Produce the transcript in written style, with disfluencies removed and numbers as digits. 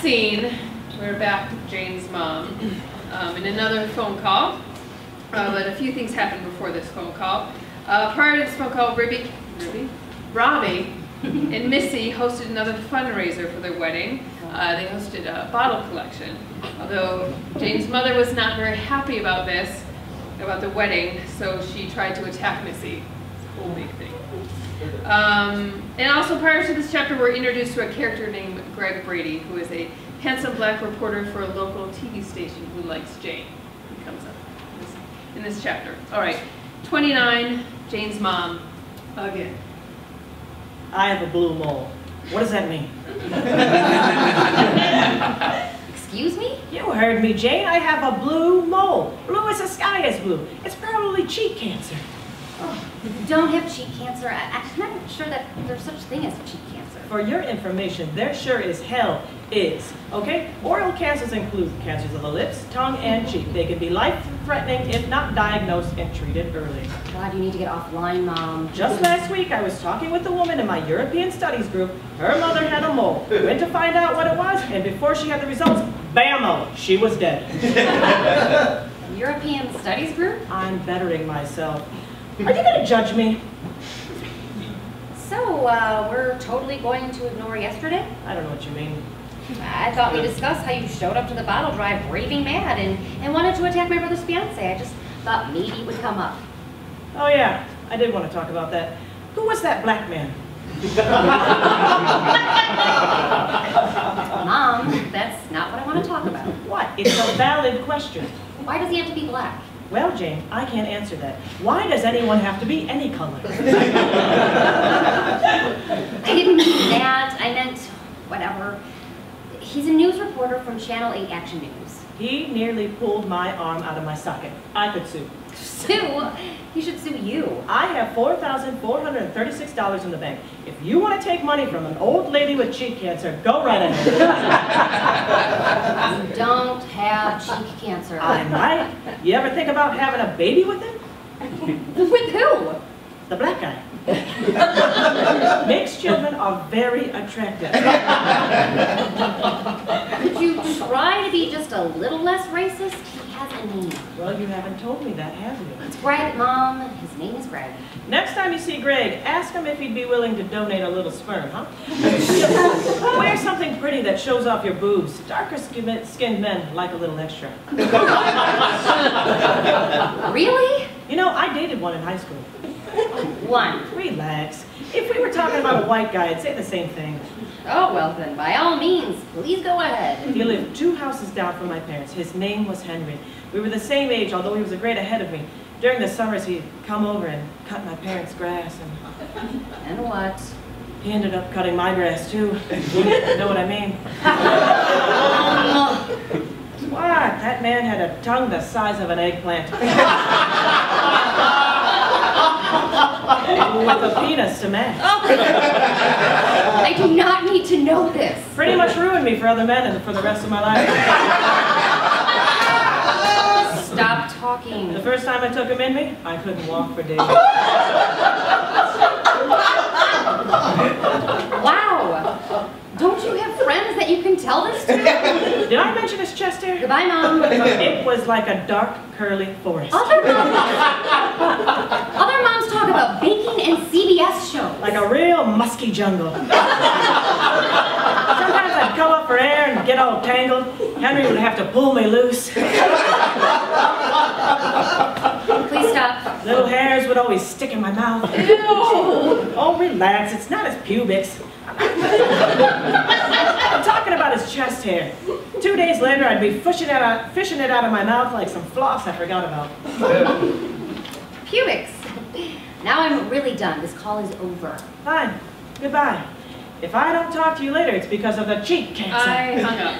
scene, we're back with Jane's mom in another phone call. But a few things happened before this phone call. Prior to this phone call, Robbie and Missy hosted another fundraiser for their wedding. They hosted a bottle collection. Although Jane's mother was not very happy about this, about the wedding, so she tried to attack Missy. It's a whole big thing. And also prior to this chapter, we're introduced to a character named Greg Brady, who is a handsome black reporter for a local TV station who likes Jane. He comes up in this chapter. All right, 29, Jane's mom, again. I have a blue mole. What does that mean? Excuse me? You heard me, Jane. I have a blue mole. Blue as the sky is blue. It's probably cheek cancer. Oh, you don't have cheek cancer. I'm not sure that there's such thing as cheek cancer. For your information, there sure as hell is, okay? Oral cancers include cancers of the lips, tongue, and cheek. They can be life-threatening if not diagnosed and treated early. God, you need to get offline, Mom. Just last week, I was talking with a woman in my European Studies group. Her mother had a mole. Went to find out what it was, and before she had the results, bam-o, she was dead. European Studies group? I'm bettering myself. Are you going to judge me? So, we're totally going to ignore yesterday? I don't know what you mean. I thought we discussed how you showed up to the bottle drive raving mad and wanted to attack my brother's fiancé. I just thought maybe it would come up. Oh yeah, I did want to talk about that. Who was that black man? Mom, that's not what I want to talk about. What? It's a valid question. Why does he have to be black? Well, Jane, I can't answer that. Why does anyone have to be any color? I didn't mean that. I meant whatever. He's a news reporter from Channel 8 Action News. He nearly pulled my arm out of my socket. I could sue. Sue? He should sue you. I have $4,436 in the bank. If you want to take money from an old lady with cheek cancer, go right ahead. You don't have cheek cancer. I might. You ever think about having a baby with him? With who? The black guy. Mixed children are very attractive. Could you try to be just a little less racist? He has a name. Well, you haven't told me that, have you? It's Greg, Mom. His name is Greg. Next time you see Greg, ask him if he'd be willing to donate a little sperm, huh? Wear something pretty that shows off your boobs. Darker skinned men like a little extra. Really? You know, I dated one in high school. One. Relax. If we were talking about a white guy, I'd say the same thing. Oh, well then, by all means, please go ahead. He lived 2 houses down from my parents. His name was Henry. We were the same age, although he was a grade ahead of me. During the summers, he'd come over and cut my parents' grass. And what? He ended up cutting my grass, too. You know what I mean? What? That man had a tongue the size of an eggplant. With a penis to match. I do not need to know this. Pretty much ruined me for other men and for the rest of my life. Stop talking. The first time I took him in me, I couldn't walk for days. Wow. Don't you have friends that you can tell this to? Did I mention his chest hair? Goodbye, Mom. It was like a dark, curly forest. Other moms talk about baking and CBS shows. Like a real musky jungle. Sometimes I'd come up for air and get all tangled. Henry would have to pull me loose. Please stop. Little hairs would always stick in my mouth. Ew. Oh, relax. It's not his pubics. I'm talking about his chest hair. 2 days later, I'd be fishing it out of my mouth like some floss I forgot about. Pubics. Now I'm really done. This call is over. Fine. Goodbye. If I don't talk to you later, it's because of the cheek cancer. I hung up.